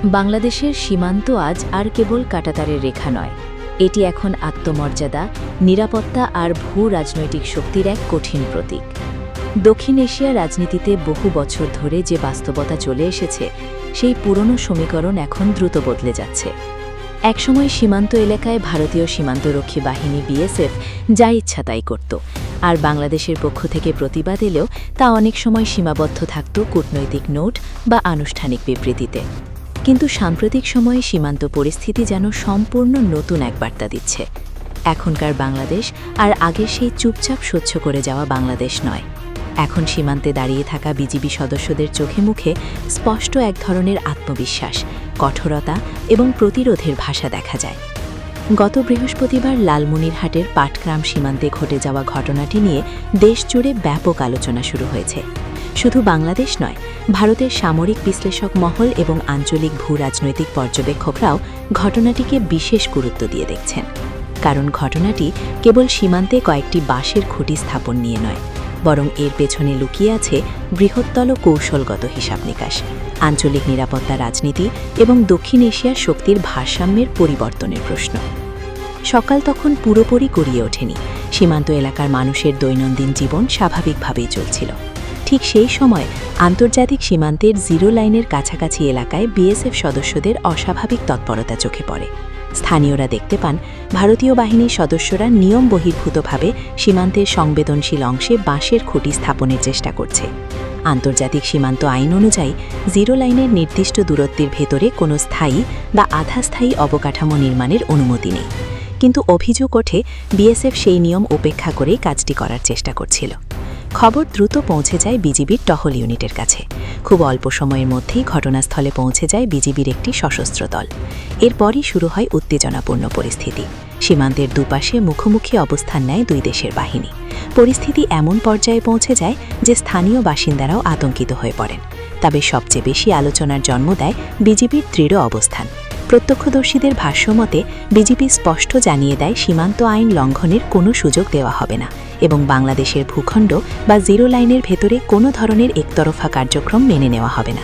বাংলাদেশের সীমান্ত আজ আর কেবল কাঁটাতারের রেখা নয়, এটি এখন আত্মমর্যাদা, নিরাপত্তা আর ভূ-রাজনৈতিক শক্তির এক কঠিন প্রতীক। দক্ষিণ এশিয়ার রাজনীতিতে বহু বছর ধরে যে বাস্তবতা চলে এসেছে, সেই পুরনো সমীকরণ এখন দ্রুত বদলে যাচ্ছে। একসময় সীমান্ত এলাকায় ভারতীয় সীমান্তরক্ষী বাহিনী বিএসএফ যা ইচ্ছা তাই করত, আর বাংলাদেশের পক্ষ থেকে প্রতিবাদ এলেও তা অনেক সময় সীমাবদ্ধ থাকত কূটনৈতিক নোট বা আনুষ্ঠানিক বিবৃতিতে। কিন্তু সাম্প্রতিক সময়ে সীমান্ত পরিস্থিতি যেন সম্পূর্ণ নতুন এক বার্তা দিচ্ছে। এখনকার বাংলাদেশ আর আগের সেই চুপচাপ সহ্য করে যাওয়া বাংলাদেশ নয়। এখন সীমান্তে দাঁড়িয়ে থাকা বিজিবি সদস্যদের চোখে মুখে স্পষ্ট এক ধরনের আত্মবিশ্বাস, কঠোরতা এবং প্রতিরোধের ভাষা দেখা যায়। গত বৃহস্পতিবার লালমনিরহাটের পাটগ্রাম সীমান্তে ঘটে যাওয়া ঘটনাটি নিয়ে দেশজুড়ে ব্যাপক আলোচনা শুরু হয়েছে। শুধু বাংলাদেশ নয়, ভারতের সামরিক বিশ্লেষক মহল এবং আঞ্চলিক ভূ-রাজনৈতিক পর্যবেক্ষকরাও ঘটনাটিকে বিশেষ গুরুত্ব দিয়ে দেখছেন। কারণ ঘটনাটি কেবল সীমান্তে কয়েকটি বাঁশের খুঁটি স্থাপন নিয়ে নয়, বরং এর পেছনে লুকিয়ে আছে বৃহত্তর কৌশলগত হিসাব নিকাশ, আঞ্চলিক নিরাপত্তা রাজনীতি এবং দক্ষিণ এশিয়ার শক্তির ভারসাম্যের পরিবর্তনের প্রশ্ন। সকাল তখন পুরোপুরি গড়িয়ে ওঠেনি, সীমান্ত এলাকার মানুষের দৈনন্দিন জীবন স্বাভাবিকভাবেই চলছিল। ঠিক সেই সময় আন্তর্জাতিক সীমান্তের জিরো লাইনের কাছাকাছি এলাকায় বিএসএফ সদস্যদের অস্বাভাবিক তৎপরতা চোখে পড়ে। স্থানীয়রা দেখতে পান ভারতীয় বাহিনীর সদস্যরা নিয়ম বহির্ভূতভাবে সীমান্তের সংবেদনশীল অংশে বাঁশের খুঁটি স্থাপনের চেষ্টা করছে। আন্তর্জাতিক সীমান্ত আইন অনুযায়ী জিরো লাইনের নির্দিষ্ট দূরত্বের ভেতরে কোনো স্থায়ী বা আধাস্থায়ী অবকাঠামো নির্মাণের অনুমতি নেই। কিন্তু অভিযোগ ওঠে বিএসএফ সেই নিয়ম উপেক্ষা করেই কাজটি করার চেষ্টা করছিল। খবর দ্রুত পৌঁছে যায় বিজিবির টহল ইউনিটের কাছে। খুব অল্প সময়ের মধ্যেই ঘটনাস্থলে পৌঁছে যায় বিজিবির একটি সশস্ত্র দল। এরপরই শুরু হয় উত্তেজনাপূর্ণ পরিস্থিতি। সীমান্তের দুপাশে মুখোমুখি অবস্থান নেয় দুই দেশের বাহিনী। পরিস্থিতি এমন পর্যায়ে পৌঁছে যায় যে স্থানীয় বাসিন্দারাও আতঙ্কিত হয়ে পড়েন। তবে সবচেয়ে বেশি আলোচনার জন্ম দেয় বিজিবির দৃঢ় অবস্থান। প্রত্যক্ষদর্শীদের ভাষ্যমতে বিজিবি স্পষ্ট জানিয়ে দেয় সীমান্ত আইন লঙ্ঘনের কোনো সুযোগ দেওয়া হবে না এবং বাংলাদেশের ভূখণ্ড বা জিরো লাইনের ভেতরে কোনো ধরনের একতরফা কার্যক্রম মেনে নেওয়া হবে না।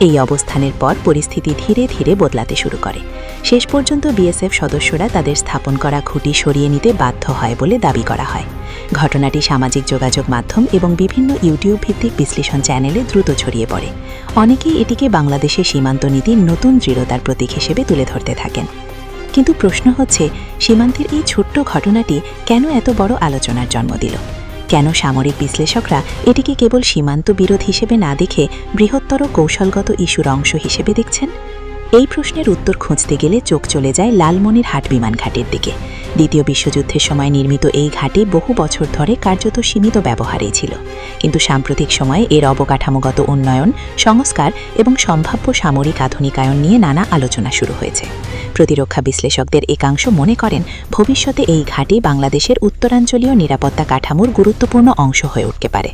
এই অবস্থানের পর পরিস্থিতি ধীরে ধীরে বদলাতে শুরু করে। শেষ পর্যন্ত বিএসএফ সদস্যরা তাদের স্থাপন করা খুঁটি সরিয়ে নিতে বাধ্য হয় বলে দাবি করা হয়। ঘটনাটি সামাজিক যোগাযোগ মাধ্যম এবং বিভিন্ন ইউটিউব ভিত্তিক বিশ্লেষণ চ্যানেলে দ্রুত ছড়িয়ে পড়ে। অনেকেই এটিকে বাংলাদেশের সীমান্ত নীতির নতুন দৃঢ়তার প্রতীক হিসেবে তুলে ধরতে থাকেন। কিন্তু প্রশ্ন হচ্ছে, সীমান্তের এই ছোট্ট ঘটনাটি কেন এত বড় আলোচনার জন্ম দিল? কেন সামরিক বিশ্লেষকরা এটিকে কেবল সীমান্ত বিরোধ হিসেবে না দেখে বৃহত্তর কৌশলগত ইস্যুর অংশ হিসেবে দেখছেন? এই প্রশ্নের উত্তর খুঁজতে গেলে চোখ চলে যায় লালমনিরহাট বিমান ঘাটের দিকে। দ্বিতীয় বিশ্বযুদ্ধের সময় নির্মিত এই ঘাটে বহু বছর ধরে কার্যত সীমিত ব্যবহারেই ছিল। কিন্তু সাম্প্রতিক সময়ে এর অবকাঠামোগত উন্নয়ন, সংস্কার এবং সম্ভাব্য সামরিক আধুনিকায়ন নিয়ে নানা আলোচনা শুরু হয়েছে। প্রতিরক্ষা বিশ্লেষকদের একাংশ মনে করেন ভবিষ্যতে এই ঘাটই বাংলাদেশের উত্তরাঞ্চলীয় নিরাপত্তা কাঠামোর গুরুত্বপূর্ণ অংশ হয়ে উঠতে পারে।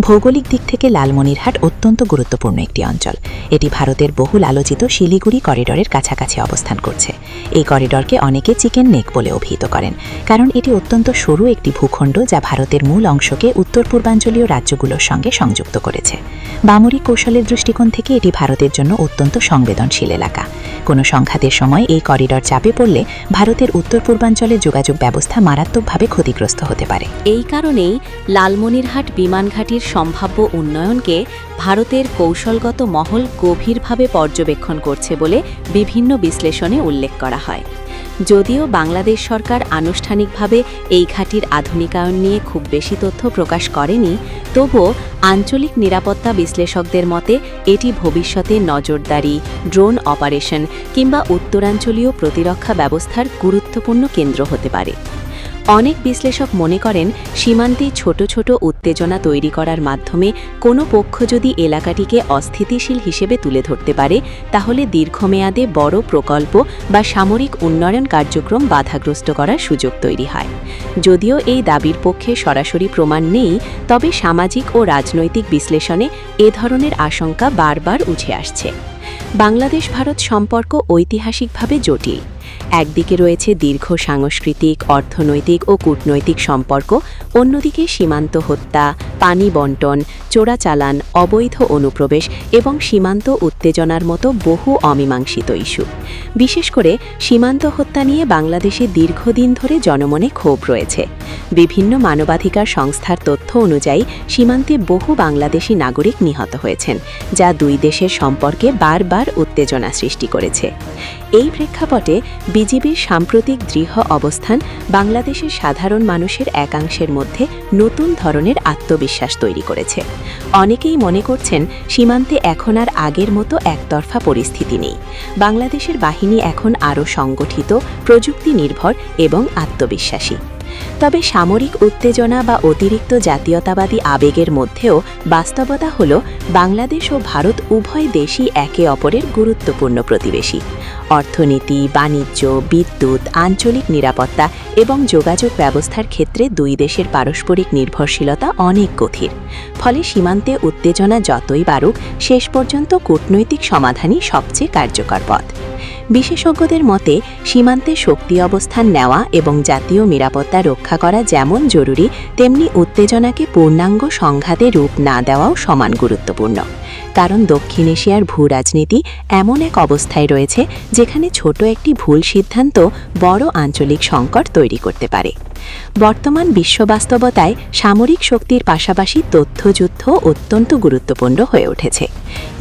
ভৌগোলিক দিক থেকে লালমনিরহাট অত্যন্ত গুরুত্বপূর্ণ একটি অঞ্চল। এটি ভারতের বহুল আলোচিত শিলিগুড়ি করিডোরের কাছাকাছি অবস্থান করছে। এই করিডোরকে অনেকে চিকেন নেক বলে অভিহিত করেন, কারণ এটি অত্যন্ত সরু একটি ভূখণ্ড যা ভারতের মূল অংশকে উত্তর পূর্বাঞ্চলীয় রাজ্যগুলোর সঙ্গে সংযুক্ত করেছে। সামরিক কৌশলের দৃষ্টিকোণ থেকে এটি ভারতের জন্য অত্যন্ত সংবেদনশীল এলাকা। কোনো সংঘাতের সময় এই করিডোর চাপে পড়লে ভারতের উত্তর পূর্বাঞ্চলের যোগাযোগ ব্যবস্থা মারাত্মকভাবে ক্ষতিগ্রস্ত হতে পারে। এই কারণেই লালমনিরহাট বিমানঘাটির সম্ভাব্য উন্নয়নকে ভারতের কৌশলগত মহল গভীরভাবে পর্যবেক্ষণ করছে বলে বিভিন্ন বিশ্লেষণে উল্লেখ করা হয়। যদিও বাংলাদেশ সরকার আনুষ্ঠানিকভাবে এই ঘাটির আধুনিকায়ন নিয়ে খুব বেশি তথ্য প্রকাশ করেনি, তবুও আঞ্চলিক নিরাপত্তা বিশ্লেষকদের মতে এটি ভবিষ্যতে নজরদারি, ড্রোন অপারেশন কিংবা উত্তরাঞ্চলীয় প্রতিরক্ষা ব্যবস্থার গুরুত্বপূর্ণ কেন্দ্র হতে পারে। অনেক বিশ্লেষক মনে করেন সীমান্তে ছোট ছোট উত্তেজনা তৈরি করার মাধ্যমে কোনো পক্ষ যদি এলাকাটিকে অস্থিতিশীল হিসেবে তুলে ধরতে পারে, তাহলে দীর্ঘমেয়াদে বড় প্রকল্প বা সামরিক উন্নয়ন কার্যক্রম বাধাগ্রস্ত করার সুযোগ তৈরি হয়। যদিও এই দাবির পক্ষে সরাসরি প্রমাণ নেই, তবে সামাজিক ও রাজনৈতিক বিশ্লেষণে এ ধরনের আশঙ্কা বারবার উঠে আসছে। বাংলাদেশ ভারত সম্পর্ক ঐতিহাসিকভাবে জটিল। একদিকে রয়েছে দীর্ঘ সাংস্কৃতিক, অর্থনৈতিক ও কূটনৈতিক সম্পর্ক, অন্যদিকে সীমান্ত হত্যা, পানি বণ্টন, চোরাচালান, অবৈধ অনুপ্রবেশ এবং সীমান্ত উত্তেজনার মতো বহু অমীমাংসিত ইস্যু। বিশেষ করে সীমান্ত হত্যা নিয়ে বাংলাদেশে দীর্ঘদিন ধরে জনমনে ক্ষোভ রয়েছে। বিভিন্ন মানবাধিকার সংস্থার তথ্য অনুযায়ী সীমান্তে বহু বাংলাদেশি নাগরিক নিহত হয়েছেন, যা দুই দেশের সম্পর্কে বারবার উত্তেজনা সৃষ্টি করেছে। এই প্রেক্ষাপটে বিজিবির সাম্প্রতিক দৃঢ় অবস্থান বাংলাদেশের সাধারণ মানুষের একাংশের মধ্যে নতুন ধরনের আত্মবিশ্বাস তৈরি করেছে। অনেকেই মনে করছেন সীমান্তে এখন আর আগের মতো একতরফা পরিস্থিতি নেই। বাংলাদেশের বাহিনী এখন আরও সংগঠিত, প্রযুক্তি নির্ভর এবং আত্মবিশ্বাসী। তবে সামরিক উত্তেজনা বা অতিরিক্ত জাতীয়তাবাদী আবেগের মধ্যেও বাস্তবতা হল বাংলাদেশ ও ভারত উভয় দেশই একে অপরের গুরুত্বপূর্ণ প্রতিবেশী। অর্থনীতি, বাণিজ্য, বিদ্যুৎ, আঞ্চলিক নিরাপত্তা এবং যোগাযোগ ব্যবস্থার ক্ষেত্রে দুই দেশের পারস্পরিক নির্ভরশীলতা অনেক গভীর। ফলে সীমান্তে উত্তেজনা যতই বাড়ুক, শেষ পর্যন্ত কূটনৈতিক সমাধানই সবচেয়ে কার্যকর পথ। বিশেষজ্ঞদের মতে সীমান্তে শক্তি অবস্থান নেওয়া এবং জাতীয় নিরাপত্তা রক্ষা করা যেমন জরুরি, তেমনি উত্তেজনাকে পূর্ণাঙ্গ সংঘাতে রূপ না দেওয়াও সমান গুরুত্বপূর্ণ। কারণ দক্ষিণ এশিয়ার ভূরাজনীতি এমন এক অবস্থায় রয়েছে যেখানে ছোট একটি ভুল সিদ্ধান্ত বড় আঞ্চলিক সংকট তৈরি করতে পারে। বর্তমান বিশ্ব বাস্তবতায় সামরিক শক্তির পাশাপাশি তথ্যযুদ্ধ অত্যন্ত গুরুত্বপূর্ণ হয়ে উঠেছে।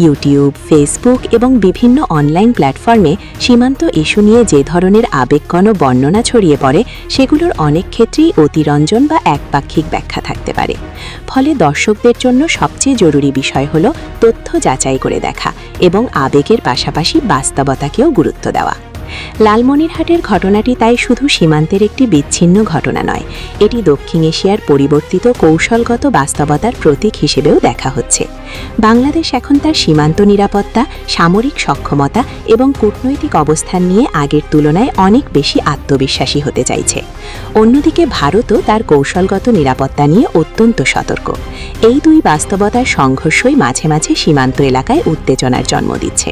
ইউটিউব, ফেসবুক এবং বিভিন্ন অনলাইন প্ল্যাটফর্মে সীমান্ত ইস্যু নিয়ে যে ধরনের আবেগঘন বর্ণনা ছড়িয়ে পড়ে, সেগুলোর অনেক ক্ষেত্রেই অতিরঞ্জন বা একপাক্ষিক ব্যাখ্যা থাকতে পারে। ফলে দর্শকদের জন্য সবচেয়ে জরুরি বিষয় হল তথ্য যাচাই করে দেখা এবং আবেগের পাশাপাশি বাস্তবতাকেও গুরুত্ব দেওয়া। লালমনিরহাটের ঘটনাটি তাই শুধু সীমান্তের একটি বিচ্ছিন্ন ঘটনা নয়, এটি দক্ষিণ এশিয়ার পরিবর্তিত কৌশলগত বাস্তবতার প্রতীক হিসেবেও দেখা হচ্ছে। বাংলাদেশ এখন তার সীমান্ত নিরাপত্তা, সামরিক সক্ষমতা এবং কূটনৈতিক অবস্থান নিয়ে আগের তুলনায় অনেক বেশি আত্মবিশ্বাসী হতে চাইছে। অন্যদিকে ভারতও তার কৌশলগত নিরাপত্তা নিয়ে অত্যন্ত সতর্ক। এই দুই বাস্তবতার সংঘর্ষই মাঝে মাঝে সীমান্ত এলাকায় উত্তেজনার জন্ম দিচ্ছে।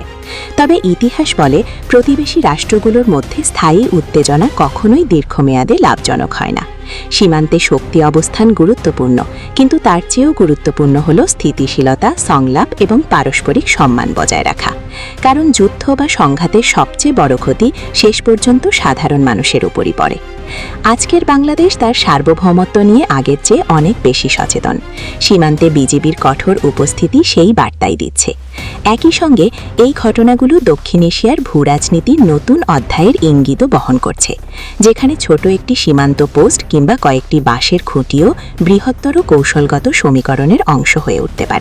তবে ইতিহাস বলে প্রতিবেশী রাষ্ট্রগুলোর মধ্যে স্থায়ী উত্তেজনা কখনোই দীর্ঘমেয়াদে লাভজনক হয় না। সীমান্তে শক্তি অবস্থান গুরুত্বপূর্ণ, কিন্তু তার চেয়েও গুরুত্বপূর্ণ হল স্থিতিশীলতা, সংলাপ এবং পারস্পরিক সম্মান বজায় রাখা। কারণ যুদ্ধ বা সংঘাতের সবচেয়ে বড় ক্ষতি শেষ পর্যন্ত সাধারণ মানুষের উপরই পড়ে। আজকের বাংলাদেশ তার সার্বভৌমত্ব নিয়ে আগের চেয়ে অনেক বেশি সচেতন। সীমান্তে বিজিবির কঠোর উপস্থিতি সেই বার্তাই দিচ্ছে। একই সঙ্গে এই ঘটনাগুলো দক্ষিণ এশিয়ার ভূরাজনীতির নতুন অধ্যায়ের ইঙ্গিতও বহন করছে, যেখানে ছোট একটি সীমান্ত পোস্ট কিংবা কয়েকটি বাঁশের খুঁটিও বৃহত্তর কৌশলগত সমীকরণের অংশ হয়ে উঠতে পারে।